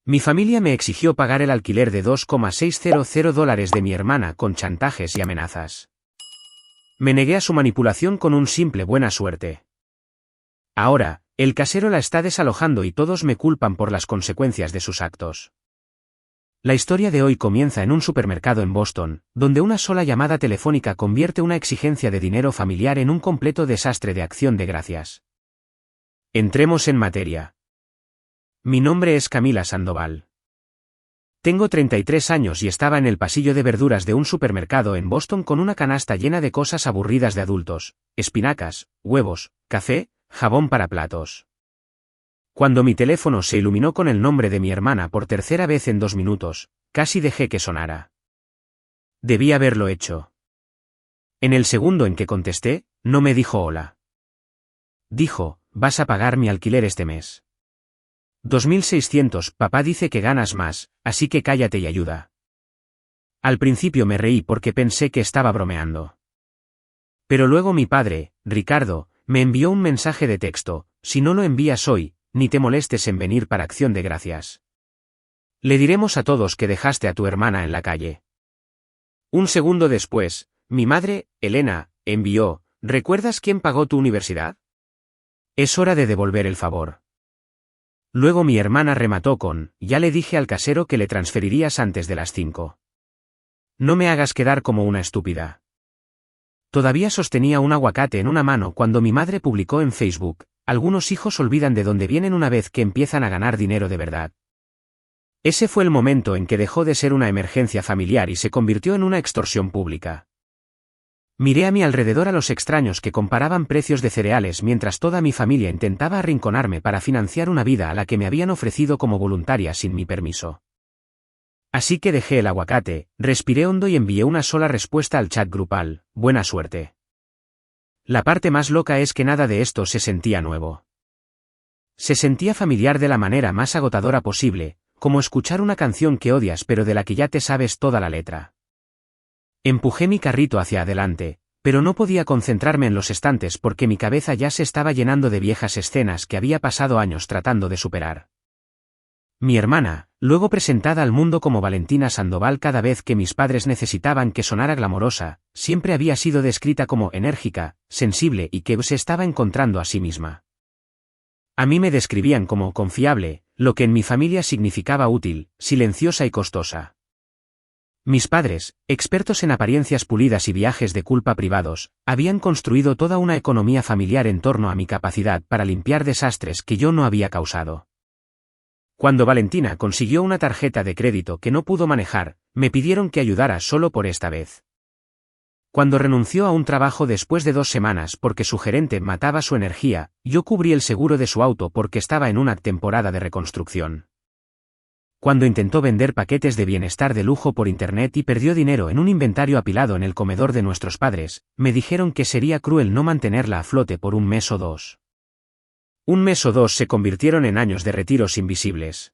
Mi familia me exigió pagar el alquiler de $2,600 de mi hermana con chantajes y amenazas. Me negué a su manipulación con un simple buena suerte. Ahora, el casero la está desalojando y todos me culpan por las consecuencias de sus actos. La historia de hoy comienza en un supermercado en Boston, donde una sola llamada telefónica convierte una exigencia de dinero familiar en un completo desastre de acción de gracias. Entremos en materia. Mi nombre es Camila Sandoval. Tengo 33 años y estaba en el pasillo de verduras de un supermercado en Boston con una canasta llena de cosas aburridas de adultos: espinacas, huevos, café, jabón para platos. Cuando mi teléfono se iluminó con el nombre de mi hermana por tercera vez en 2 minutos, casi dejé que sonara. Debí haberlo hecho. En el segundo en que contesté, no me dijo hola. Dijo: vas a pagar mi alquiler este mes. 2.600, papá dice que ganas más, así que cállate y ayuda. Al principio me reí porque pensé que estaba bromeando. Pero luego mi padre, Ricardo, me envió un mensaje de texto: si no lo envías hoy, ni te molestes en venir para acción de gracias. Le diremos a todos que dejaste a tu hermana en la calle. Un segundo después, mi madre, Elena, envió: ¿recuerdas quién pagó tu universidad? Es hora de devolver el favor. Luego mi hermana remató con: ya le dije al casero que le transferirías antes de las 5. No me hagas quedar como una estúpida. Todavía sostenía un aguacate en una mano cuando mi madre publicó en Facebook: algunos hijos olvidan de dónde vienen una vez que empiezan a ganar dinero de verdad. Ese fue el momento en que dejó de ser una emergencia familiar y se convirtió en una extorsión pública. Miré a mi alrededor a los extraños que comparaban precios de cereales mientras toda mi familia intentaba arrinconarme para financiar una vida a la que me habían ofrecido como voluntaria sin mi permiso. Así que dejé el aguacate, respiré hondo y envié una sola respuesta al chat grupal: buena suerte. La parte más loca es que nada de esto se sentía nuevo. Se sentía familiar de la manera más agotadora posible, como escuchar una canción que odias pero de la que ya te sabes toda la letra. Empujé mi carrito hacia adelante, pero no podía concentrarme en los estantes porque mi cabeza ya se estaba llenando de viejas escenas que había pasado años tratando de superar. Mi hermana, luego presentada al mundo como Valentina Sandoval cada vez que mis padres necesitaban que sonara glamorosa, siempre había sido descrita como enérgica, sensible y que se estaba encontrando a sí misma. A mí me describían como confiable, lo que en mi familia significaba útil, silenciosa y costosa. Mis padres, expertos en apariencias pulidas y viajes de culpa privados, habían construido toda una economía familiar en torno a mi capacidad para limpiar desastres que yo no había causado. Cuando Valentina consiguió una tarjeta de crédito que no pudo manejar, me pidieron que ayudara solo por esta vez. Cuando renunció a un trabajo después de 2 semanas porque su gerente mataba su energía, yo cubrí el seguro de su auto porque estaba en una temporada de reconstrucción. Cuando intentó vender paquetes de bienestar de lujo por internet y perdió dinero en un inventario apilado en el comedor de nuestros padres, me dijeron que sería cruel no mantenerla a flote por 1 mes o 2. 1 mes o 2 se convirtieron en años de retiros invisibles.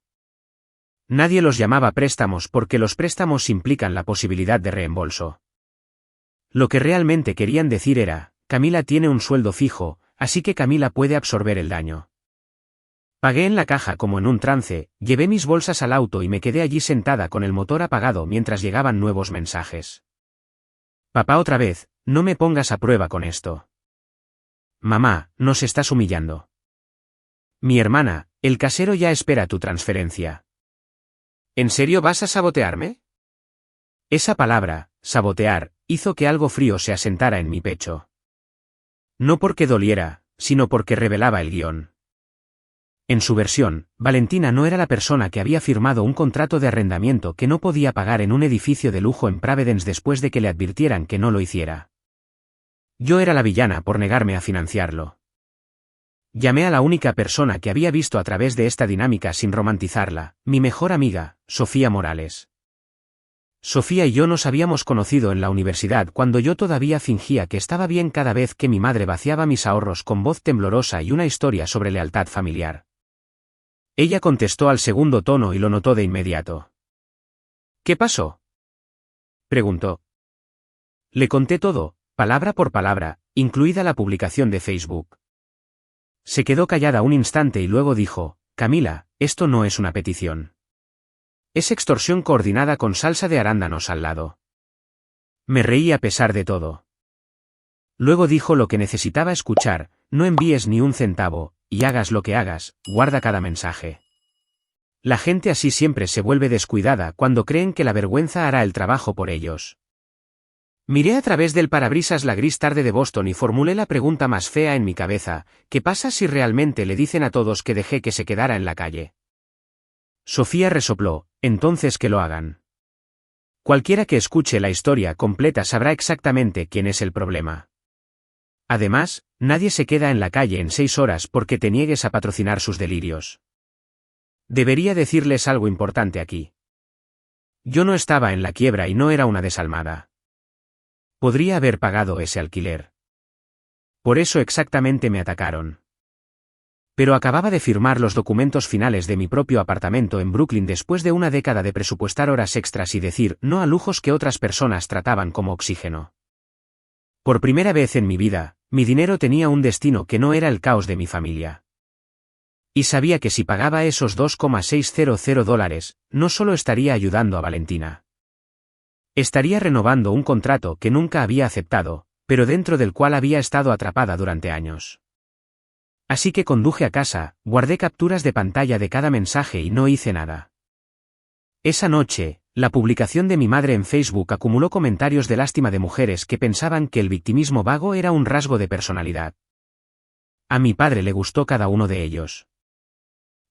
Nadie los llamaba préstamos porque los préstamos implican la posibilidad de reembolso. Lo que realmente querían decir era: Camila tiene un sueldo fijo, así que Camila puede absorber el daño. Pagué en la caja como en un trance, llevé mis bolsas al auto y me quedé allí sentada con el motor apagado mientras llegaban nuevos mensajes. Papá, otra vez, no me pongas a prueba con esto. Mamá, nos estás humillando. Mi hermana, el casero ya espera tu transferencia. ¿En serio vas a sabotearme? Esa palabra, sabotear, hizo que algo frío se asentara en mi pecho. No porque doliera, sino porque revelaba el guión. En su versión, Valentina no era la persona que había firmado un contrato de arrendamiento que no podía pagar en un edificio de lujo en Providence después de que le advirtieran que no lo hiciera. Yo era la villana por negarme a financiarlo. Llamé a la única persona que había visto a través de esta dinámica sin romantizarla, mi mejor amiga, Sofía Morales. Sofía y yo nos habíamos conocido en la universidad cuando yo todavía fingía que estaba bien cada vez que mi madre vaciaba mis ahorros con voz temblorosa y una historia sobre lealtad familiar. Ella contestó al segundo tono y lo notó de inmediato. ¿Qué pasó?, preguntó. Le conté todo, palabra por palabra, incluida la publicación de Facebook. Se quedó callada un instante y luego dijo: Camila, esto no es una petición. Es extorsión coordinada con salsa de arándanos al lado. Me reí a pesar de todo. Luego dijo lo que necesitaba escuchar: no envíes ni un centavo, y hagas lo que hagas, guarda cada mensaje. La gente así siempre se vuelve descuidada cuando creen que la vergüenza hará el trabajo por ellos. Miré a través del parabrisas la gris tarde de Boston y formulé la pregunta más fea en mi cabeza: ¿qué pasa si realmente le dicen a todos que dejé que se quedara en la calle? Sofía resopló: entonces que lo hagan. Cualquiera que escuche la historia completa sabrá exactamente quién es el problema. Además, nadie se queda en la calle en 6 horas porque te niegues a patrocinar sus delirios. Debería decirles algo importante aquí. Yo no estaba en la quiebra y no era una desalmada. Podría haber pagado ese alquiler. Por eso exactamente me atacaron. Pero acababa de firmar los documentos finales de mi propio apartamento en Brooklyn después de una década de presupuestar horas extras y decir no a lujos que otras personas trataban como oxígeno. Por primera vez en mi vida, mi dinero tenía un destino que no era el caos de mi familia. Y sabía que si pagaba esos $2,600, no solo estaría ayudando a Valentina. Estaría renovando un contrato que nunca había aceptado, pero dentro del cual había estado atrapada durante años. Así que conduje a casa, guardé capturas de pantalla de cada mensaje y no hice nada. Esa noche, la publicación de mi madre en Facebook acumuló comentarios de lástima de mujeres que pensaban que el victimismo vago era un rasgo de personalidad. A mi padre le gustó cada uno de ellos.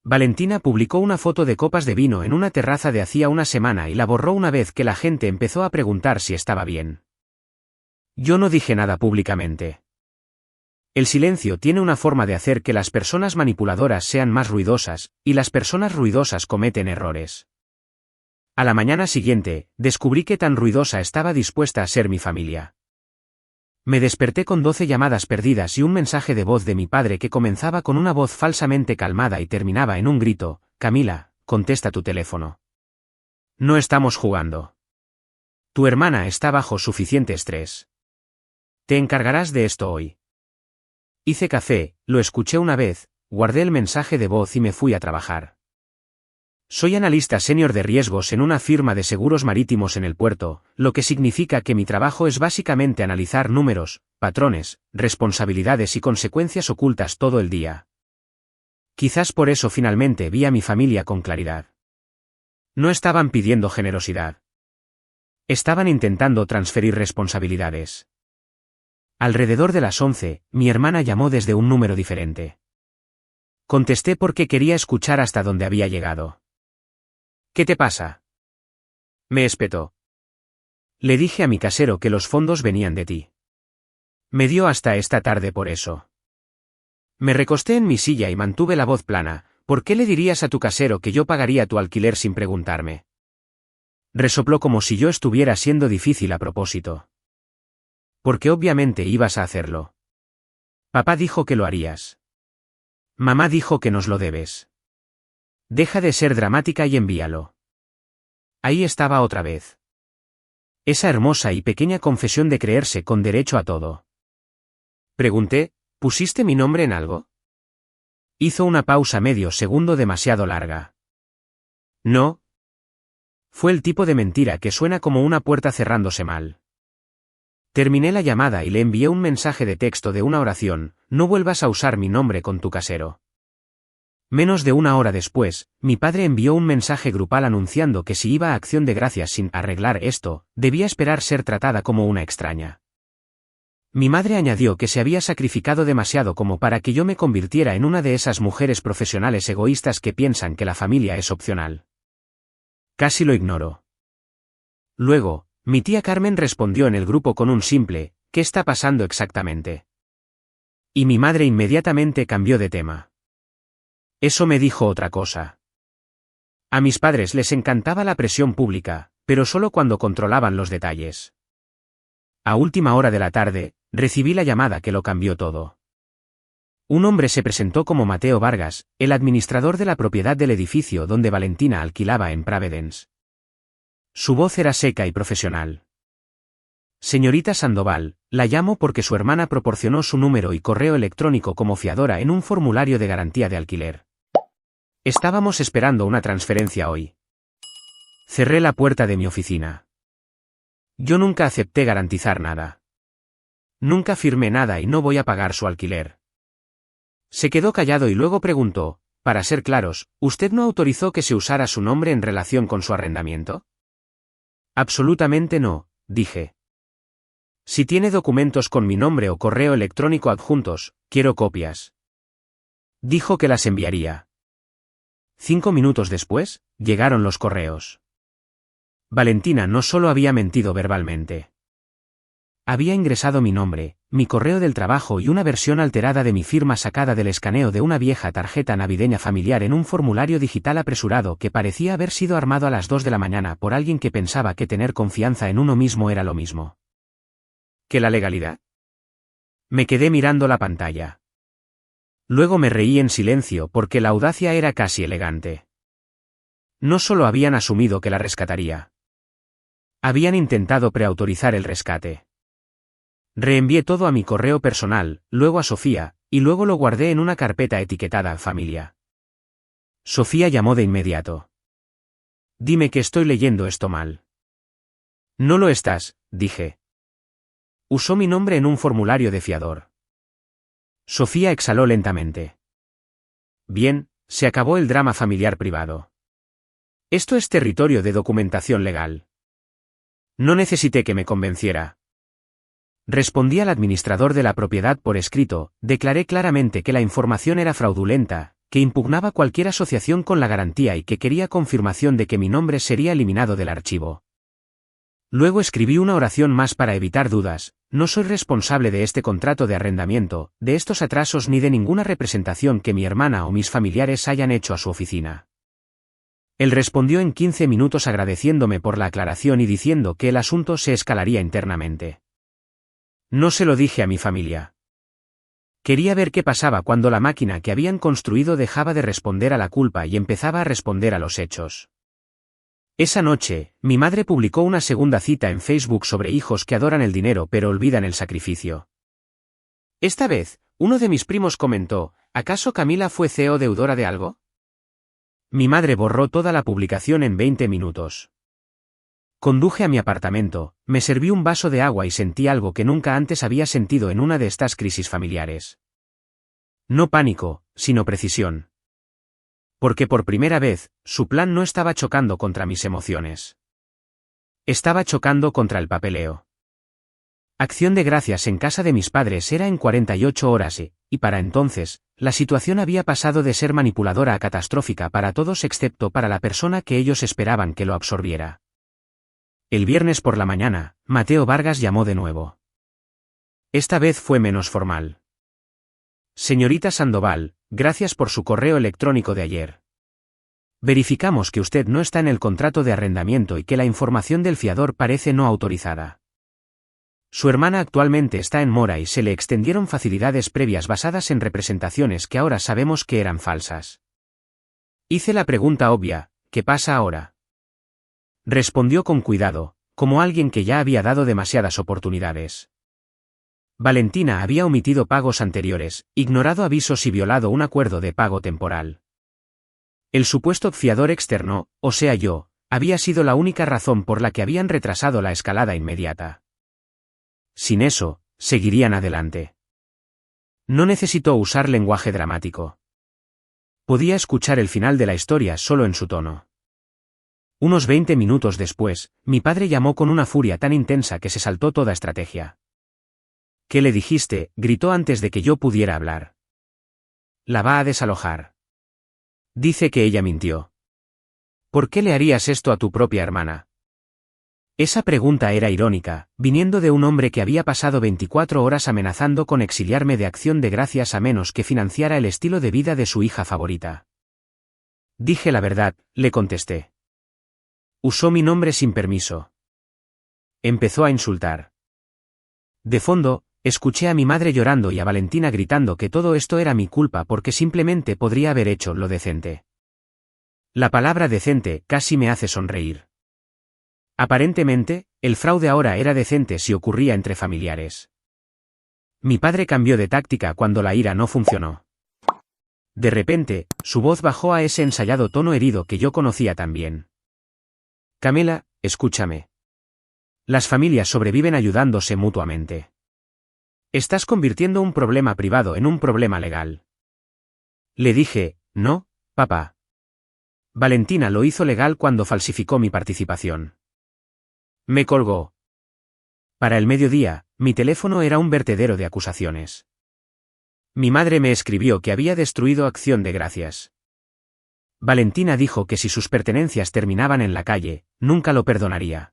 Valentina publicó una foto de copas de vino en una terraza de hacía una semana y la borró una vez que la gente empezó a preguntar si estaba bien. Yo no dije nada públicamente. El silencio tiene una forma de hacer que las personas manipuladoras sean más ruidosas, y las personas ruidosas cometen errores. A la mañana siguiente, descubrí qué tan ruidosa estaba dispuesta a ser mi familia. Me desperté con 12 llamadas perdidas y un mensaje de voz de mi padre que comenzaba con una voz falsamente calmada y terminaba en un grito: Camila, contesta tu teléfono. No estamos jugando. Tu hermana está bajo suficiente estrés. Te encargarás de esto hoy. Hice café, lo escuché una vez, guardé el mensaje de voz y me fui a trabajar. Soy analista senior de riesgos en una firma de seguros marítimos en el puerto, lo que significa que mi trabajo es básicamente analizar números, patrones, responsabilidades y consecuencias ocultas todo el día. Quizás por eso finalmente vi a mi familia con claridad. No estaban pidiendo generosidad. Estaban intentando transferir responsabilidades. Alrededor de las 11, mi hermana llamó desde un número diferente. Contesté porque quería escuchar hasta dónde había llegado. ¿Qué te pasa?, me espetó. Le dije a mi casero que los fondos venían de ti. Me dio hasta esta tarde por eso. Me recosté en mi silla y mantuve la voz plana. ¿Por qué le dirías a tu casero que yo pagaría tu alquiler sin preguntarme? Resopló como si yo estuviera siendo difícil a propósito. Porque obviamente ibas a hacerlo. Papá dijo que lo harías. Mamá dijo que nos lo debes. Deja de ser dramática y envíalo. Ahí estaba otra vez. Esa hermosa y pequeña confesión de creerse con derecho a todo. Pregunté: ¿pusiste mi nombre en algo? Hizo una pausa medio segundo demasiado larga. No. Fue el tipo de mentira que suena como una puerta cerrándose mal. Terminé la llamada y le envié un mensaje de texto de una oración: no vuelvas a usar mi nombre con tu casero. Menos de una hora después, mi padre envió un mensaje grupal anunciando que si iba a Acción de Gracias sin arreglar esto, debía esperar ser tratada como una extraña. Mi madre añadió que se había sacrificado demasiado como para que yo me convirtiera en una de esas mujeres profesionales egoístas que piensan que la familia es opcional. Casi lo ignoro. Luego, mi tía Carmen respondió en el grupo con un simple: ¿qué está pasando exactamente? Y mi madre inmediatamente cambió de tema. Eso me dijo otra cosa. A mis padres les encantaba la presión pública, pero solo cuando controlaban los detalles. A última hora de la tarde, recibí la llamada que lo cambió todo. Un hombre se presentó como Mateo Vargas, el administrador de la propiedad del edificio donde Valentina alquilaba en Providence. Su voz era seca y profesional. Señorita Sandoval, la llamo porque su hermana proporcionó su número y correo electrónico como fiadora en un formulario de garantía de alquiler. Estábamos esperando una transferencia hoy. Cerré la puerta de mi oficina. Yo nunca acepté garantizar nada. Nunca firmé nada y no voy a pagar su alquiler. Se quedó callado y luego preguntó, para ser claros, ¿usted no autorizó que se usara su nombre en relación con su arrendamiento? Absolutamente no, dije. Si tiene documentos con mi nombre o correo electrónico adjuntos, quiero copias. Dijo que las enviaría. 5 minutos después, llegaron los correos. Valentina no solo había mentido verbalmente. Había ingresado mi nombre, mi correo del trabajo y una versión alterada de mi firma sacada del escaneo de una vieja tarjeta navideña familiar en un formulario digital apresurado que parecía haber sido armado a las 2 de la mañana por alguien que pensaba que tener confianza en uno mismo era lo mismo que la legalidad. Me quedé mirando la pantalla. Luego me reí en silencio porque la audacia era casi elegante. No solo habían asumido que la rescataría. Habían intentado preautorizar el rescate. Reenvié todo a mi correo personal, luego a Sofía, y luego lo guardé en una carpeta etiquetada familia. Sofía llamó de inmediato. Dime que estoy leyendo esto mal. No lo estás, dije. Usó mi nombre en un formulario de fiador. Sofía exhaló lentamente. Bien, se acabó el drama familiar privado. Esto es territorio de documentación legal. No necesité que me convenciera. Respondí al administrador de la propiedad por escrito, declaré claramente que la información era fraudulenta, que impugnaba cualquier asociación con la garantía y que quería confirmación de que mi nombre sería eliminado del archivo. Luego escribí una oración más para evitar dudas: no soy responsable de este contrato de arrendamiento, de estos atrasos ni de ninguna representación que mi hermana o mis familiares hayan hecho a su oficina. Él respondió en 15 minutos agradeciéndome por la aclaración y diciendo que el asunto se escalaría internamente. No se lo dije a mi familia. Quería ver qué pasaba cuando la máquina que habían construido dejaba de responder a la culpa y empezaba a responder a los hechos. Esa noche, mi madre publicó una segunda cita en Facebook sobre hijos que adoran el dinero pero olvidan el sacrificio. Esta vez, uno de mis primos comentó: ¿acaso Camila fue CEO deudora de algo? Mi madre borró toda la publicación en 20 minutos. Conduje a mi apartamento, me serví un vaso de agua y sentí algo que nunca antes había sentido en una de estas crisis familiares. No pánico, sino precisión. Porque por primera vez, su plan no estaba chocando contra mis emociones. Estaba chocando contra el papeleo. Acción de Gracias en casa de mis padres era en 48 horas y para entonces, la situación había pasado de ser manipuladora a catastrófica para todos excepto para la persona que ellos esperaban que lo absorbiera. El viernes por la mañana, Mateo Vargas llamó de nuevo. Esta vez fue menos formal. Señorita Sandoval, gracias por su correo electrónico de ayer. Verificamos que usted no está en el contrato de arrendamiento y que la información del fiador parece no autorizada. Su hermana actualmente está en mora y se le extendieron facilidades previas basadas en representaciones que ahora sabemos que eran falsas. Hice la pregunta obvia: ¿qué pasa ahora? Respondió con cuidado, como alguien que ya había dado demasiadas oportunidades. Valentina había omitido pagos anteriores, ignorado avisos y violado un acuerdo de pago temporal. El supuesto fiador externo, o sea yo, había sido la única razón por la que habían retrasado la escalada inmediata. Sin eso, seguirían adelante. No necesitó usar lenguaje dramático. Podía escuchar el final de la historia solo en su tono. Unos 20 minutos después, mi padre llamó con una furia tan intensa que se saltó toda estrategia. ¿Qué le dijiste?, gritó antes de que yo pudiera hablar. La va a desalojar. Dice que ella mintió. ¿Por qué le harías esto a tu propia hermana? Esa pregunta era irónica, viniendo de un hombre que había pasado 24 horas amenazando con exiliarme de Acción de Gracias a menos que financiara el estilo de vida de su hija favorita. Dije la verdad, le contesté. Usó mi nombre sin permiso. Empezó a insultar. De fondo, escuché a mi madre llorando y a Valentina gritando que todo esto era mi culpa porque simplemente podría haber hecho lo decente. La palabra decente casi me hace sonreír. Aparentemente, el fraude ahora era decente si ocurría entre familiares. Mi padre cambió de táctica cuando la ira no funcionó. De repente, su voz bajó a ese ensayado tono herido que yo conocía tan bien. Camila, escúchame. Las familias sobreviven ayudándose mutuamente. Estás convirtiendo un problema privado en un problema legal. Le dije, no, papá. Valentina lo hizo legal cuando falsificó mi participación. Me colgó. Para el mediodía, mi teléfono era un vertedero de acusaciones. Mi madre me escribió que había destruido Acción de Gracias. Valentina dijo que si sus pertenencias terminaban en la calle, nunca lo perdonaría.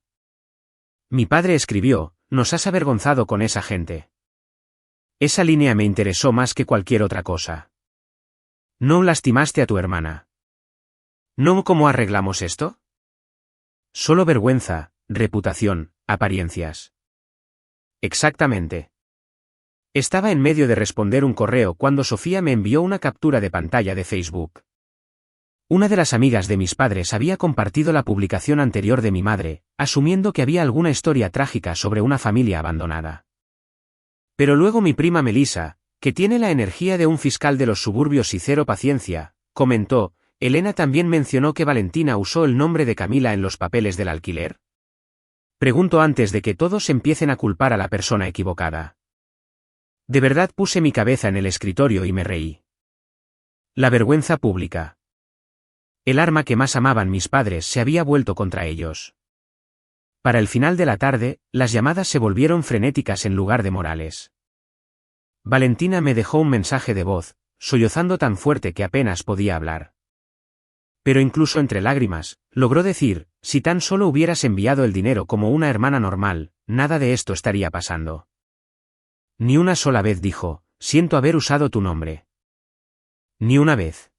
Mi padre escribió, nos has avergonzado con esa gente. Esa línea me interesó más que cualquier otra cosa. ¿No lastimaste a tu hermana? ¿No cómo arreglamos esto? Solo vergüenza, reputación, apariencias. Exactamente. Estaba en medio de responder un correo cuando Sofía me envió una captura de pantalla de Facebook. Una de las amigas de mis padres había compartido la publicación anterior de mi madre, asumiendo que había alguna historia trágica sobre una familia abandonada. Pero luego mi prima Melissa, que tiene la energía de un fiscal de los suburbios y cero paciencia, comentó, ¿Elena también mencionó que Valentina usó el nombre de Camila en los papeles del alquiler? Pregunto antes de que todos empiecen a culpar a la persona equivocada. De verdad puse mi cabeza en el escritorio y me reí. La vergüenza pública. El arma que más amaban mis padres se había vuelto contra ellos. Para el final de la tarde, las llamadas se volvieron frenéticas en lugar de morales. Valentina me dejó un mensaje de voz, sollozando tan fuerte que apenas podía hablar. Pero incluso entre lágrimas, logró decir, si tan solo hubieras enviado el dinero como una hermana normal, nada de esto estaría pasando. Ni una sola vez dijo, siento haber usado tu nombre. Ni una vez.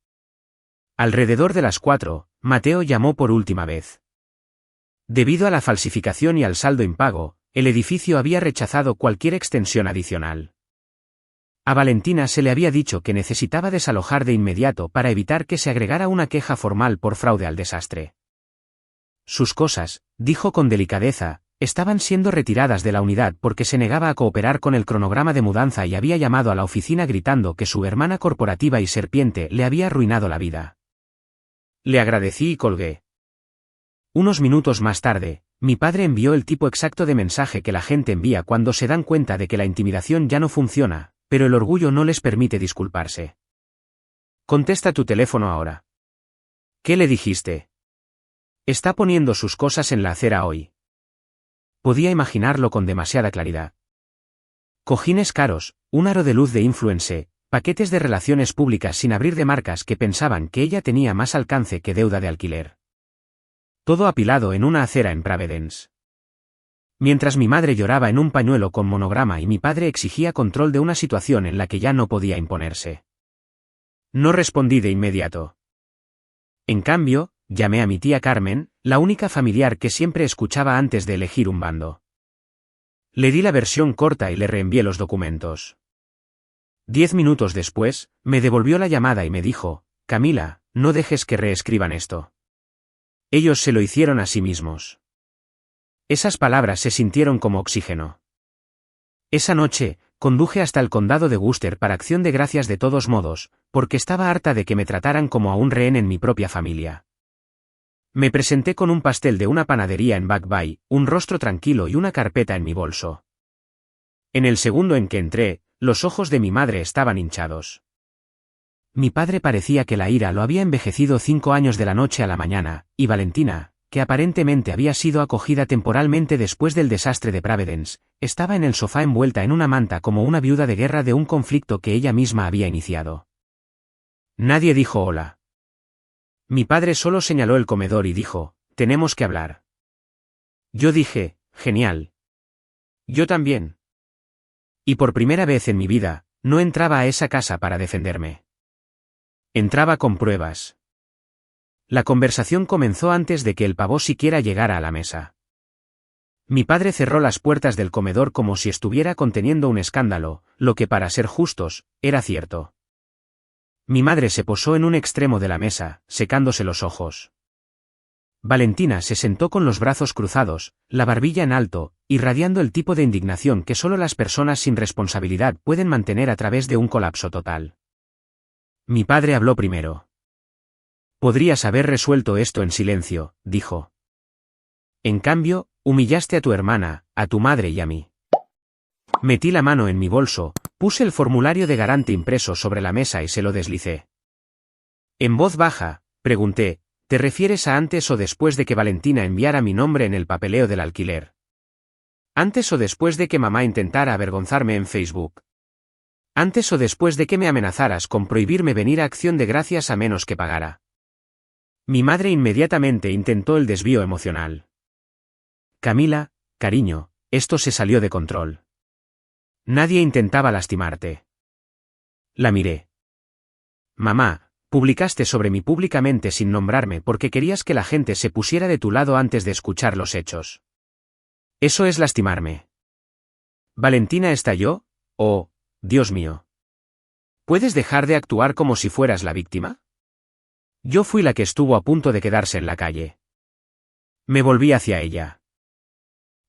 Alrededor de las 4, Mateo llamó por última vez. Debido a la falsificación y al saldo impago, el edificio había rechazado cualquier extensión adicional. A Valentina se le había dicho que necesitaba desalojar de inmediato para evitar que se agregara una queja formal por fraude al desastre. Sus cosas, dijo con delicadeza, estaban siendo retiradas de la unidad porque se negaba a cooperar con el cronograma de mudanza y había llamado a la oficina gritando que su hermana corporativa y serpiente le había arruinado la vida. Le agradecí y colgué. Unos minutos más tarde, mi padre envió el tipo exacto de mensaje que la gente envía cuando se dan cuenta de que la intimidación ya no funciona, pero el orgullo no les permite disculparse. Contesta tu teléfono ahora. ¿Qué le dijiste? Está poniendo sus cosas en la acera hoy. Podía imaginarlo con demasiada claridad. Cojines caros, un aro de luz de influence, paquetes de relaciones públicas sin abrir de marcas que pensaban que ella tenía más alcance que deuda de alquiler. Todo apilado en una acera en Providence. Mientras mi madre lloraba en un pañuelo con monograma y mi padre exigía control de una situación en la que ya no podía imponerse. No respondí de inmediato. En cambio, llamé a mi tía Carmen, la única familiar que siempre escuchaba antes de elegir un bando. Le di la versión corta y le reenvié los documentos. 10 minutos después, me devolvió la llamada y me dijo, Camila, no dejes que reescriban esto. Ellos se lo hicieron a sí mismos. Esas palabras se sintieron como oxígeno. Esa noche, conduje hasta el condado de Worcester para Acción de Gracias de todos modos, porque estaba harta de que me trataran como a un rehén en mi propia familia. Me presenté con un pastel de una panadería en Back Bay, un rostro tranquilo y una carpeta en mi bolso. En el segundo en que entré, los ojos de mi madre estaban hinchados. Mi padre parecía que la ira lo había envejecido 5 años de la noche a la mañana, y Valentina, que aparentemente había sido acogida temporalmente después del desastre de Providence, estaba en el sofá envuelta en una manta como una viuda de guerra de un conflicto que ella misma había iniciado. Nadie dijo hola. Mi padre solo señaló el comedor y dijo, tenemos que hablar. Yo dije, genial. Yo también. Y por primera vez en mi vida, no entraba a esa casa para defenderme. Entraba con pruebas. La conversación comenzó antes de que el pavó siquiera llegara a la mesa. Mi padre cerró las puertas del comedor como si estuviera conteniendo un escándalo, lo que para ser justos, era cierto. Mi madre se posó en un extremo de la mesa, secándose los ojos. Valentina se sentó con los brazos cruzados, la barbilla en alto, irradiando el tipo de indignación que solo las personas sin responsabilidad pueden mantener a través de un colapso total. Mi padre habló primero. Podrías haber resuelto esto en silencio, dijo. En cambio, humillaste a tu hermana, a tu madre y a mí. Metí la mano en mi bolso, puse el formulario de garante impreso sobre la mesa y se lo deslicé. En voz baja, pregunté, ¿te refieres a antes o después de que Valentina enviara mi nombre en el papeleo del alquiler? ¿Antes o después de que mamá intentara avergonzarme en Facebook? ¿Antes o después de que me amenazaras con prohibirme venir a Acción de Gracias a menos que pagara? Mi madre inmediatamente intentó el desvío emocional. Camila, cariño, esto se salió de control. Nadie intentaba lastimarte. La miré. Mamá, publicaste sobre mí públicamente sin nombrarme porque querías que la gente se pusiera de tu lado antes de escuchar los hechos. Eso es lastimarme. ¿Valentina estalló? Oh, Dios mío. ¿Puedes dejar de actuar como si fueras la víctima? Yo fui la que estuvo a punto de quedarse en la calle. Me volví hacia ella.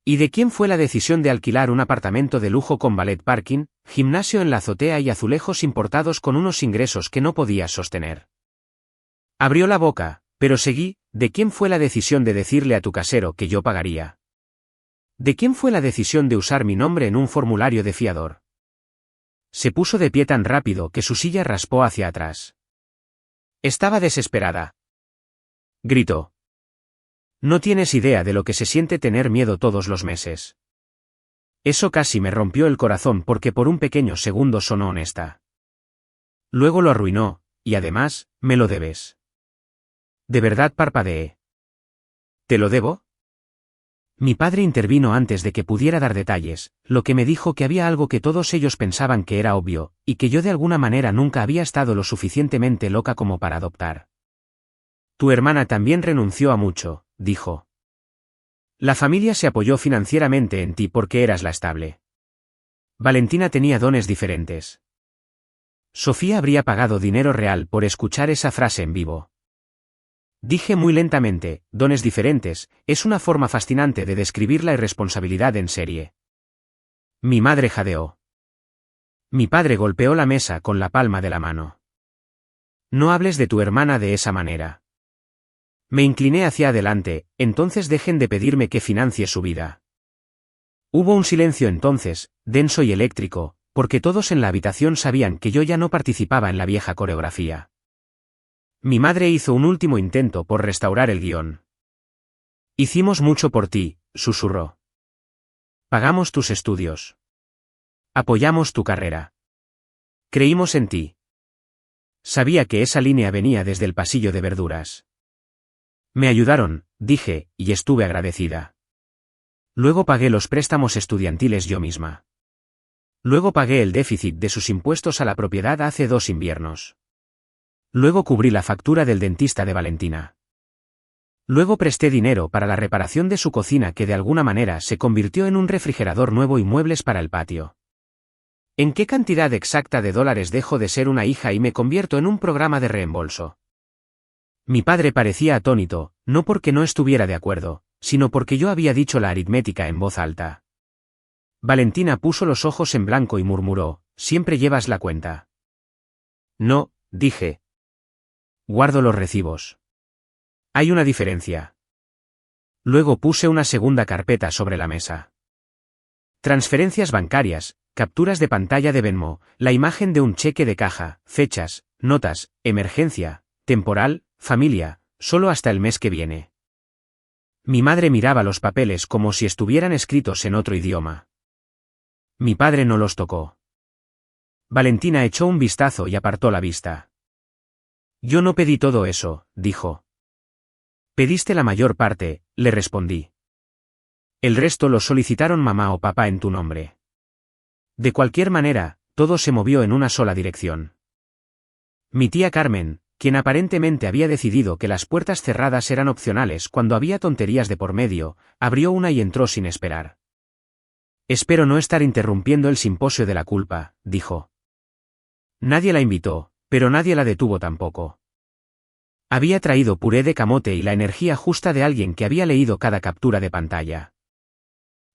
¿Y de quién fue la decisión de alquilar un apartamento de lujo con ballet parking, gimnasio en la azotea y azulejos importados con unos ingresos que no podías sostener? Abrió la boca, pero seguí, ¿de quién fue la decisión de decirle a tu casero que yo pagaría? ¿De quién fue la decisión de usar mi nombre en un formulario de fiador? Se puso de pie tan rápido que su silla raspó hacia atrás. Estaba desesperada. Gritó. No tienes idea de lo que se siente tener miedo todos los meses. Eso casi me rompió el corazón porque por un pequeño segundo sonó honesta. Luego lo arruinó, y además, me lo debes. De verdad parpadeé. ¿Te lo debo? Mi padre intervino antes de que pudiera dar detalles, lo que me dijo que había algo que todos ellos pensaban que era obvio, y que yo de alguna manera nunca había estado lo suficientemente loca como para adoptar. Tu hermana también renunció a mucho, dijo. La familia se apoyó financieramente en ti porque eras la estable. Valentina tenía dones diferentes. Sofía habría pagado dinero real por escuchar esa frase en vivo. Dije muy lentamente, dones diferentes, es una forma fascinante de describir la irresponsabilidad en serie. Mi madre jadeó. Mi padre golpeó la mesa con la palma de la mano. No hables de tu hermana de esa manera. Me incliné hacia adelante, entonces dejen de pedirme que financie su vida. Hubo un silencio entonces, denso y eléctrico, porque todos en la habitación sabían que yo ya no participaba en la vieja coreografía. Mi madre hizo un último intento por restaurar el guión. Hicimos mucho por ti, susurró. Pagamos tus estudios. Apoyamos tu carrera. Creímos en ti. Sabía que esa línea venía desde el pasillo de verduras. Me ayudaron, dije, y estuve agradecida. Luego pagué los préstamos estudiantiles yo misma. Luego pagué el déficit de sus impuestos a la propiedad hace 2 inviernos. Luego cubrí la factura del dentista de Valentina. Luego presté dinero para la reparación de su cocina que de alguna manera se convirtió en un refrigerador nuevo y muebles para el patio. ¿En qué cantidad exacta de dólares dejo de ser una hija y me convierto en un programa de reembolso? Mi padre parecía atónito, no porque no estuviera de acuerdo, sino porque yo había dicho la aritmética en voz alta. Valentina puso los ojos en blanco y murmuró, siempre llevas la cuenta. No, dije. Guardo los recibos. Hay una diferencia. Luego puse una segunda carpeta sobre la mesa. Transferencias bancarias, capturas de pantalla de Venmo, la imagen de un cheque de caja, fechas, notas, emergencia, temporal, familia, solo hasta el mes que viene. Mi madre miraba los papeles como si estuvieran escritos en otro idioma. Mi padre no los tocó. Valentina echó un vistazo y apartó la vista. Yo no pedí todo eso, dijo. Pediste la mayor parte, le respondí. El resto lo solicitaron mamá o papá en tu nombre. De cualquier manera, todo se movió en una sola dirección. Mi tía Carmen, quien aparentemente había decidido que las puertas cerradas eran opcionales cuando había tonterías de por medio, abrió una y entró sin esperar. Espero no estar interrumpiendo el simposio de la culpa, dijo. Nadie la invitó, pero nadie la detuvo tampoco. Había traído puré de camote y la energía justa de alguien que había leído cada captura de pantalla.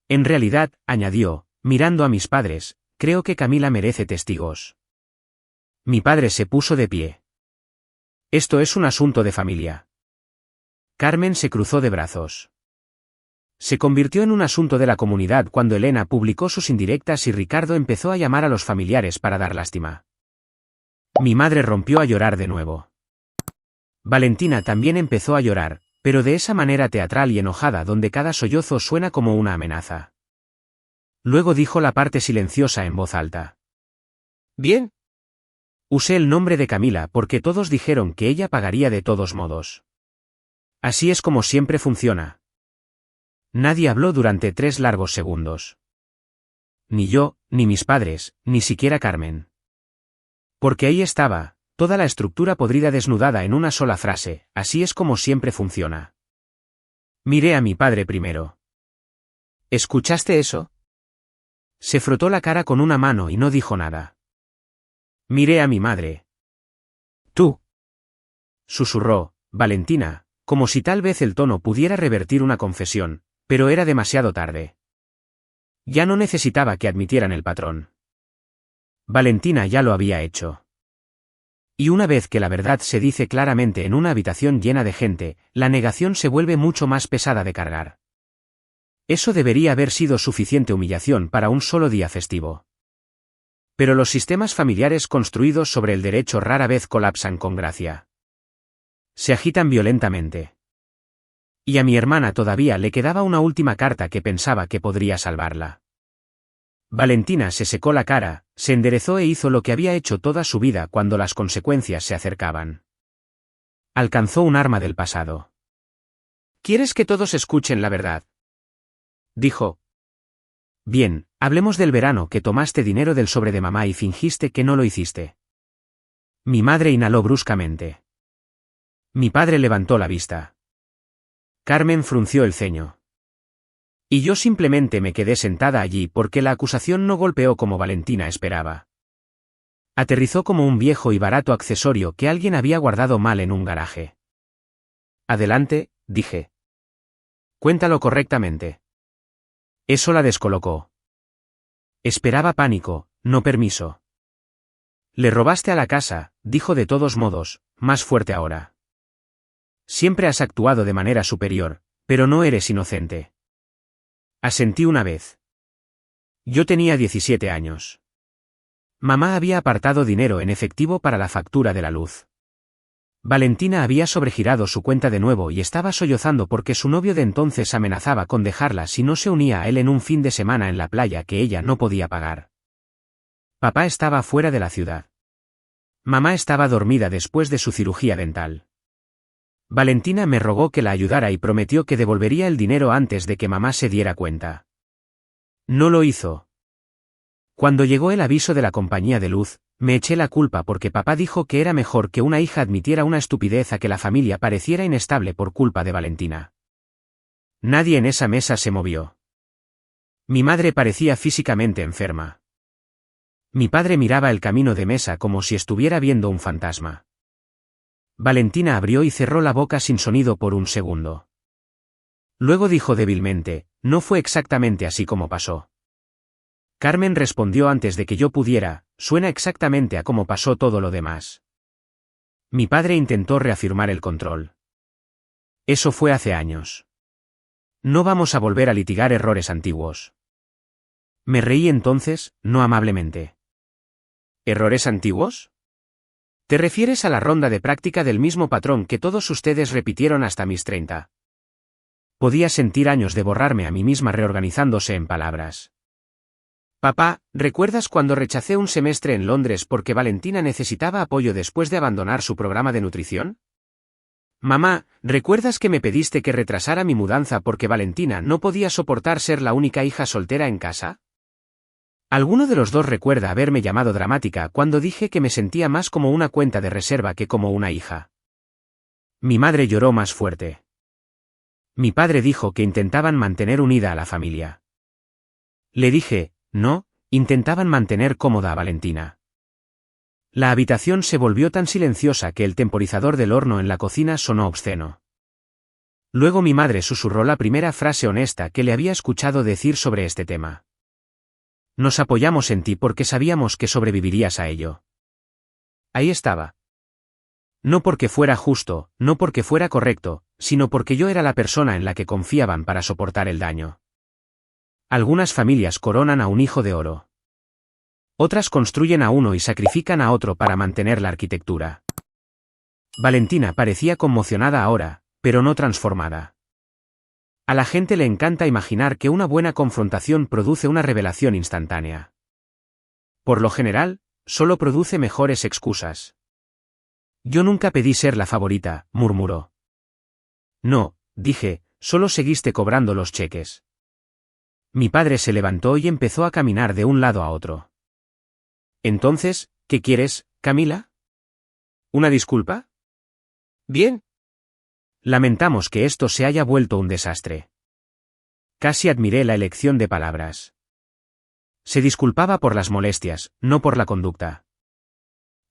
En realidad, añadió, mirando a mis padres, creo que Camila merece testigos. Mi padre se puso de pie. Esto es un asunto de familia. Carmen se cruzó de brazos. Se convirtió en un asunto de la comunidad cuando Elena publicó sus indirectas y Ricardo empezó a llamar a los familiares para dar lástima. Mi madre rompió a llorar de nuevo. Valentina también empezó a llorar, pero de esa manera teatral y enojada donde cada sollozo suena como una amenaza. Luego dijo la parte silenciosa en voz alta. Bien. Usé el nombre de Camila porque todos dijeron que ella pagaría de todos modos. Así es como siempre funciona. Nadie habló durante 3 largos segundos. Ni yo, ni mis padres, ni siquiera Carmen. Porque ahí estaba, toda la estructura podrida desnudada en una sola frase, así es como siempre funciona. Miré a mi padre primero. ¿Escuchaste eso? Se frotó la cara con una mano y no dijo nada. Miré a mi madre. Tú. Susurró, Valentina, como si tal vez el tono pudiera revertir una confesión, pero era demasiado tarde. Ya no necesitaba que admitieran el patrón. Valentina ya lo había hecho. Y una vez que la verdad se dice claramente en una habitación llena de gente, la negación se vuelve mucho más pesada de cargar. Eso debería haber sido suficiente humillación para un solo día festivo. Pero los sistemas familiares construidos sobre el derecho rara vez colapsan con gracia. Se agitan violentamente. Y a mi hermana todavía le quedaba una última carta que pensaba que podría salvarla. Valentina se secó la cara, se enderezó e hizo lo que había hecho toda su vida cuando las consecuencias se acercaban. Alcanzó un arma del pasado. ¿Quieres que todos escuchen la verdad?, dijo. Bien, hablemos del verano que tomaste dinero del sobre de mamá y fingiste que no lo hiciste. Mi madre inhaló bruscamente. Mi padre levantó la vista. Carmen frunció el ceño. Y yo simplemente me quedé sentada allí porque la acusación no golpeó como Valentina esperaba. Aterrizó como un viejo y barato accesorio que alguien había guardado mal en un garaje. Adelante, dije. Cuéntalo correctamente. Eso la descolocó. Esperaba pánico, no permiso. Le robaste a la casa, dijo de todos modos, más fuerte ahora. Siempre has actuado de manera superior, pero no eres inocente. Asentí una vez. Yo tenía 17 años. Mamá había apartado dinero en efectivo para la factura de la luz. Valentina había sobregirado su cuenta de nuevo y estaba sollozando porque su novio de entonces amenazaba con dejarla si no se unía a él en un fin de semana en la playa que ella no podía pagar. Papá estaba fuera de la ciudad. Mamá estaba dormida después de su cirugía dental. Valentina me rogó que la ayudara y prometió que devolvería el dinero antes de que mamá se diera cuenta. No lo hizo. Cuando llegó el aviso de la compañía de luz, me eché la culpa porque papá dijo que era mejor que una hija admitiera una estupidez a que la familia pareciera inestable por culpa de Valentina. Nadie en esa mesa se movió. Mi madre parecía físicamente enferma. Mi padre miraba el camino de mesa como si estuviera viendo un fantasma. Valentina abrió y cerró la boca sin sonido por un segundo. Luego dijo débilmente, no fue exactamente así como pasó. Carmen respondió antes de que yo pudiera, suena exactamente a cómo pasó todo lo demás. Mi padre intentó reafirmar el control. Eso fue hace años. No vamos a volver a litigar errores antiguos. Me reí entonces, no amablemente. ¿Errores antiguos? ¿Te refieres a la ronda de práctica del mismo patrón que todos ustedes repitieron hasta mis 30? Podía sentir años de borrarme a mí misma reorganizándose en palabras. Papá, ¿recuerdas cuando rechacé un semestre en Londres porque Valentina necesitaba apoyo después de abandonar su programa de nutrición? Mamá, ¿recuerdas que me pediste que retrasara mi mudanza porque Valentina no podía soportar ser la única hija soltera en casa? ¿Alguno de los dos recuerda haberme llamado dramática cuando dije que me sentía más como una cuenta de reserva que como una hija? Mi madre lloró más fuerte. Mi padre dijo que intentaban mantener unida a la familia. Le dije, no, intentaban mantener cómoda a Valentina. La habitación se volvió tan silenciosa que el temporizador del horno en la cocina sonó obsceno. Luego mi madre susurró la primera frase honesta que le había escuchado decir sobre este tema. Nos apoyamos en ti porque sabíamos que sobrevivirías a ello. Ahí estaba. No porque fuera justo, no porque fuera correcto, sino porque yo era la persona en la que confiaban para soportar el daño. Algunas familias coronan a un hijo de oro. Otras construyen a uno y sacrifican a otro para mantener la arquitectura. Valentina parecía conmocionada ahora, pero no transformada. A la gente le encanta imaginar que una buena confrontación produce una revelación instantánea. Por lo general, solo produce mejores excusas. Yo nunca pedí ser la favorita, murmuró. No, dije, solo seguiste cobrando los cheques. Mi padre se levantó y empezó a caminar de un lado a otro. Entonces, ¿qué quieres, Camila? ¿Una disculpa? Bien. Lamentamos que esto se haya vuelto un desastre. Casi admiré la elección de palabras. Se disculpaba por las molestias, no por la conducta.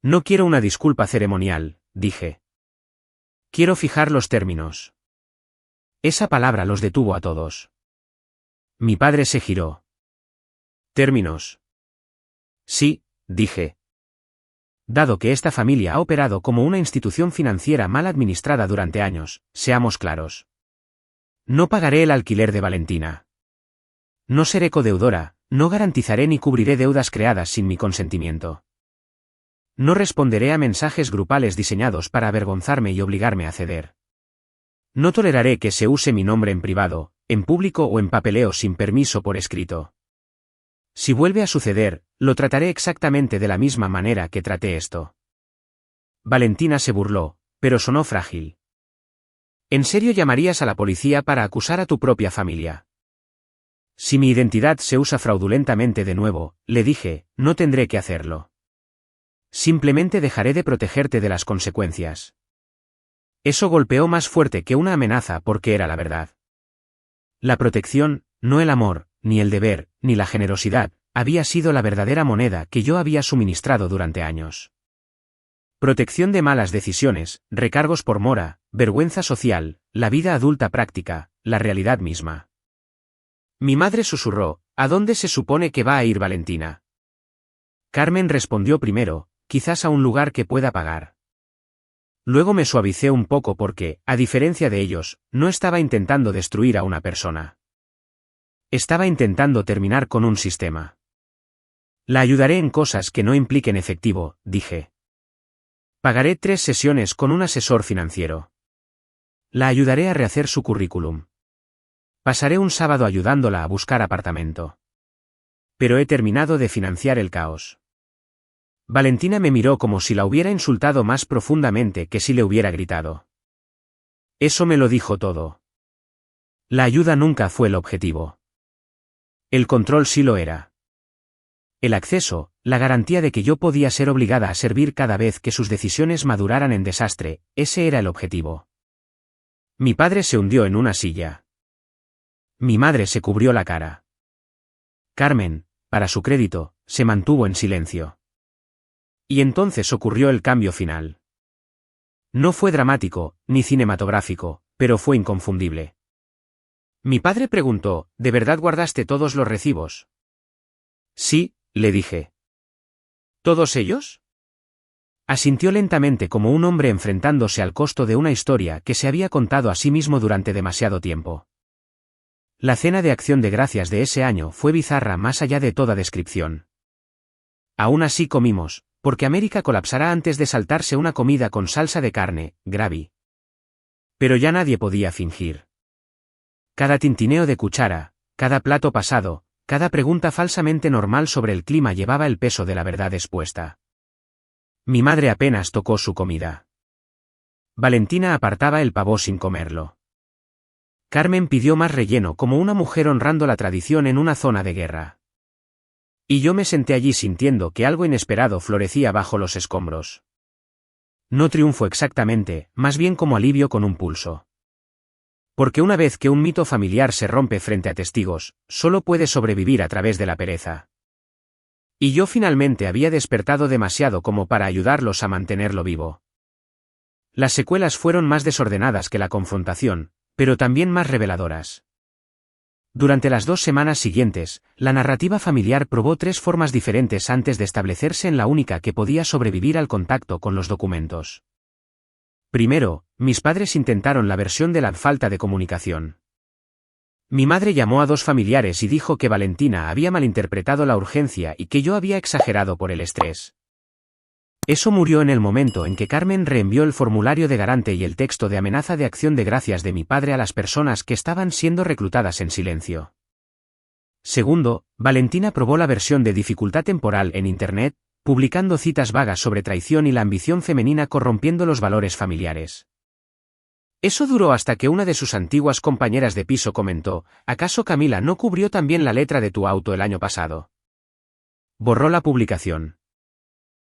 No quiero una disculpa ceremonial, dije. Quiero fijar los términos. Esa palabra los detuvo a todos. Mi padre se giró. ¿Términos? Sí, dije. Dado que esta familia ha operado como una institución financiera mal administrada durante años, seamos claros. No pagaré el alquiler de Valentina. No seré codeudora, no garantizaré ni cubriré deudas creadas sin mi consentimiento. No responderé a mensajes grupales diseñados para avergonzarme y obligarme a ceder. No toleraré que se use mi nombre en privado, en público o en papeleo sin permiso por escrito. Si vuelve a suceder, lo trataré exactamente de la misma manera que traté esto. Valentina se burló, pero sonó frágil. ¿En serio llamarías a la policía para acusar a tu propia familia? Si mi identidad se usa fraudulentamente de nuevo, le dije, no tendré que hacerlo. Simplemente dejaré de protegerte de las consecuencias. Eso golpeó más fuerte que una amenaza porque era la verdad. La protección, no el amor, ni el deber, ni la generosidad, había sido la verdadera moneda que yo había suministrado durante años. Protección de malas decisiones, recargos por mora, vergüenza social, la vida adulta práctica, la realidad misma. Mi madre susurró, ¿a dónde se supone que va a ir Valentina? Carmen respondió primero, quizás a un lugar que pueda pagar. Luego me suavicé un poco porque, a diferencia de ellos, no estaba intentando destruir a una persona. Estaba intentando terminar con un sistema. La ayudaré en cosas que no impliquen efectivo, dije. Pagaré 3 sesiones con un asesor financiero. La ayudaré a rehacer su currículum. Pasaré un sábado ayudándola a buscar apartamento. Pero he terminado de financiar el caos. Valentina me miró como si la hubiera insultado más profundamente que si le hubiera gritado. Eso me lo dijo todo. La ayuda nunca fue el objetivo. El control sí lo era. El acceso, la garantía de que yo podía ser obligada a servir cada vez que sus decisiones maduraran en desastre, ese era el objetivo. Mi padre se hundió en una silla. Mi madre se cubrió la cara. Carmen, para su crédito, se mantuvo en silencio. Y entonces ocurrió el cambio final. No fue dramático, ni cinematográfico, pero fue inconfundible. Mi padre preguntó, ¿de verdad guardaste todos los recibos? Sí, le dije. ¿Todos ellos? Asintió lentamente como un hombre enfrentándose al costo de una historia que se había contado a sí mismo durante demasiado tiempo. La cena de Acción de Gracias de ese año fue bizarra más allá de toda descripción. Aún así comimos, porque América colapsará antes de saltarse una comida con salsa de carne, gravy. Pero ya nadie podía fingir. Cada tintineo de cuchara, cada plato pasado, cada pregunta falsamente normal sobre el clima llevaba el peso de la verdad expuesta. Mi madre apenas tocó su comida. Valentina apartaba el pavó sin comerlo. Carmen pidió más relleno como una mujer honrando la tradición en una zona de guerra. Y yo me senté allí sintiendo que algo inesperado florecía bajo los escombros. No triunfo exactamente, más bien como alivio con un pulso. Porque una vez que un mito familiar se rompe frente a testigos, solo puede sobrevivir a través de la pereza. Y yo finalmente había despertado demasiado como para ayudarlos a mantenerlo vivo. Las secuelas fueron más desordenadas que la confrontación, pero también más reveladoras. Durante las 2 semanas siguientes, la narrativa familiar probó 3 formas diferentes antes de establecerse en la única que podía sobrevivir al contacto con los documentos. Primero, mis padres intentaron la versión de la falta de comunicación. Mi madre llamó a dos familiares y dijo que Valentina había malinterpretado la urgencia y que yo había exagerado por el estrés. Eso murió en el momento en que Carmen reenvió el formulario de garante y el texto de amenaza de acción de gracias de mi padre a las personas que estaban siendo reclutadas en silencio. Segundo, Valentina probó la versión de dificultad temporal en Internet, publicando citas vagas sobre traición y la ambición femenina corrompiendo los valores familiares. Eso duró hasta que una de sus antiguas compañeras de piso comentó: ¿acaso Camila no cubrió también la letra de tu auto el año pasado? Borró la publicación.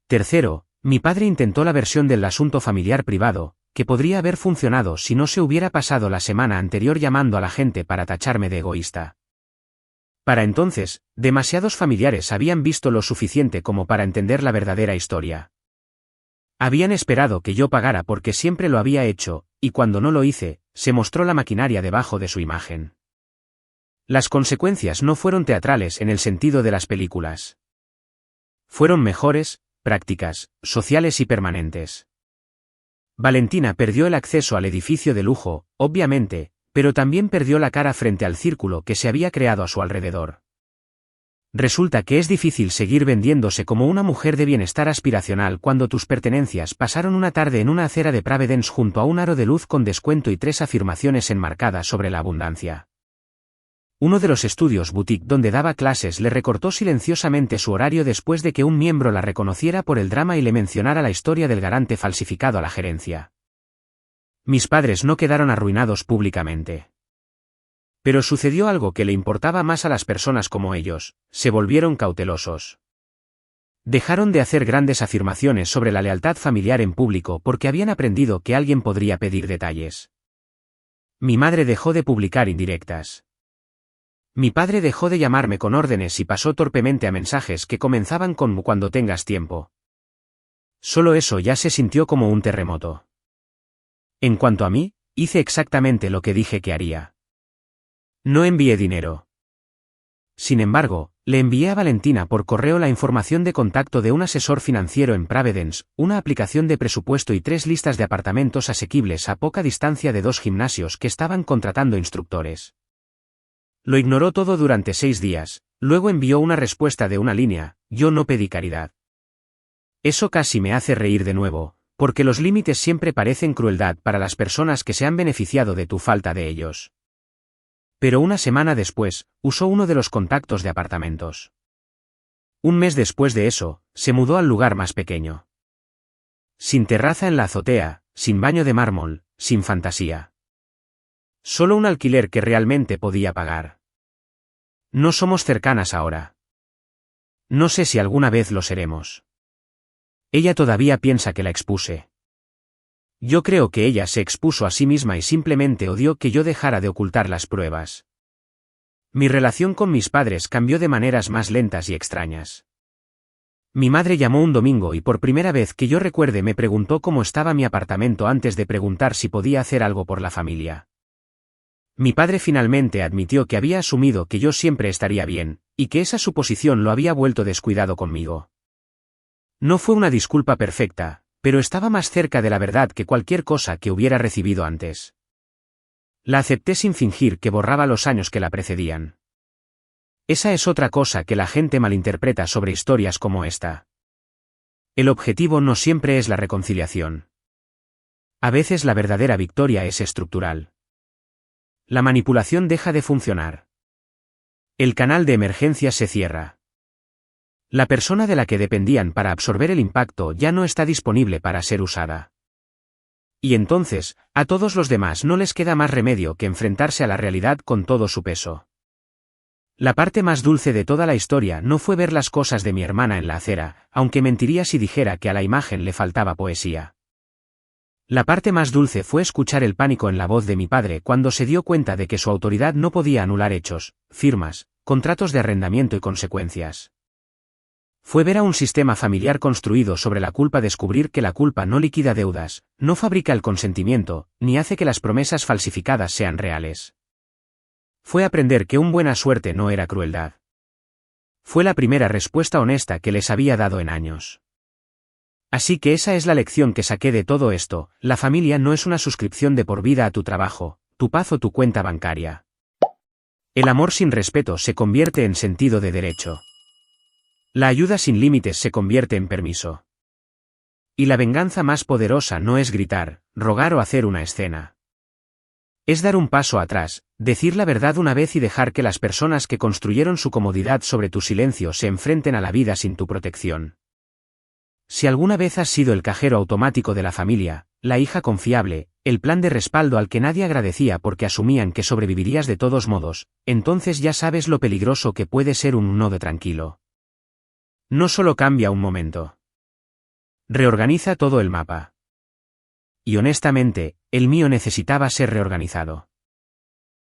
Tercero, mi padre intentó la versión del asunto familiar privado, que podría haber funcionado si no se hubiera pasado la semana anterior llamando a la gente para tacharme de egoísta. Para entonces, demasiados familiares habían visto lo suficiente como para entender la verdadera historia. Habían esperado que yo pagara porque siempre lo había hecho, y cuando no lo hice, se mostró la maquinaria debajo de su imagen. Las consecuencias no fueron teatrales en el sentido de las películas. Fueron mejores, prácticas, sociales y permanentes. Valentina perdió el acceso al edificio de lujo, obviamente, pero también perdió la cara frente al círculo que se había creado a su alrededor. Resulta que es difícil seguir vendiéndose como una mujer de bienestar aspiracional cuando tus pertenencias pasaron una tarde en una acera de Providence junto a un aro de luz con descuento y 3 afirmaciones enmarcadas sobre la abundancia. Uno de los estudios boutique donde daba clases le recortó silenciosamente su horario después de que un miembro la reconociera por el drama y le mencionara la historia del garante falsificado a la gerencia. Mis padres no quedaron arruinados públicamente. Pero sucedió algo que le importaba más a las personas como ellos: se volvieron cautelosos. Dejaron de hacer grandes afirmaciones sobre la lealtad familiar en público porque habían aprendido que alguien podría pedir detalles. Mi madre dejó de publicar indirectas. Mi padre dejó de llamarme con órdenes y pasó torpemente a mensajes que comenzaban con «cuando tengas tiempo». Solo eso ya se sintió como un terremoto. En cuanto a mí, hice exactamente lo que dije que haría. No envié dinero. Sin embargo, le envié a Valentina por correo la información de contacto de un asesor financiero en Providence, una aplicación de presupuesto y 3 listas de apartamentos asequibles a poca distancia de 2 gimnasios que estaban contratando instructores. Lo ignoró todo durante 6 días, luego envió una respuesta de una línea: yo no pedí caridad. Eso casi me hace reír de nuevo, porque los límites siempre parecen crueldad para las personas que se han beneficiado de tu falta de ellos. Pero una semana después, usó uno de los contactos de apartamentos. Un mes después de eso, se mudó al lugar más pequeño. Sin terraza en la azotea, sin baño de mármol, sin fantasía. Solo un alquiler que realmente podía pagar. No somos cercanas ahora. No sé si alguna vez lo seremos. Ella todavía piensa que la expuse. Yo creo que ella se expuso a sí misma y simplemente odió que yo dejara de ocultar las pruebas. Mi relación con mis padres cambió de maneras más lentas y extrañas. Mi madre llamó un domingo y por primera vez que yo recuerde me preguntó cómo estaba mi apartamento antes de preguntar si podía hacer algo por la familia. Mi padre finalmente admitió que había asumido que yo siempre estaría bien, y que esa suposición lo había vuelto descuidado conmigo. No fue una disculpa perfecta, pero estaba más cerca de la verdad que cualquier cosa que hubiera recibido antes. La acepté sin fingir que borraba los años que la precedían. Esa es otra cosa que la gente malinterpreta sobre historias como esta. El objetivo no siempre es la reconciliación. A veces la verdadera victoria es estructural. La manipulación deja de funcionar. El canal de emergencia se cierra. La persona de la que dependían para absorber el impacto ya no está disponible para ser usada. Y entonces, a todos los demás no les queda más remedio que enfrentarse a la realidad con todo su peso. La parte más dulce de toda la historia no fue ver las cosas de mi hermana en la acera, aunque mentiría si dijera que a la imagen le faltaba poesía. La parte más dulce fue escuchar el pánico en la voz de mi padre cuando se dio cuenta de que su autoridad no podía anular hechos, firmas, contratos de arrendamiento y consecuencias. Fue ver a un sistema familiar construido sobre la culpa, descubrir que la culpa no liquida deudas, no fabrica el consentimiento, ni hace que las promesas falsificadas sean reales. Fue aprender que buena suerte no era crueldad. Fue la primera respuesta honesta que les había dado en años. Así que esa es la lección que saqué de todo esto: la familia no es una suscripción de por vida a tu trabajo, tu paz o tu cuenta bancaria. El amor sin respeto se convierte en sentido de derecho. La ayuda sin límites se convierte en permiso. Y la venganza más poderosa no es gritar, rogar o hacer una escena. Es dar un paso atrás, decir la verdad una vez y dejar que las personas que construyeron su comodidad sobre tu silencio se enfrenten a la vida sin tu protección. Si alguna vez has sido el cajero automático de la familia, la hija confiable, el plan de respaldo al que nadie agradecía porque asumían que sobrevivirías de todos modos, entonces ya sabes lo peligroso que puede ser un nodo tranquilo. No solo cambia un momento. Reorganiza todo el mapa. Y honestamente, el mío necesitaba ser reorganizado.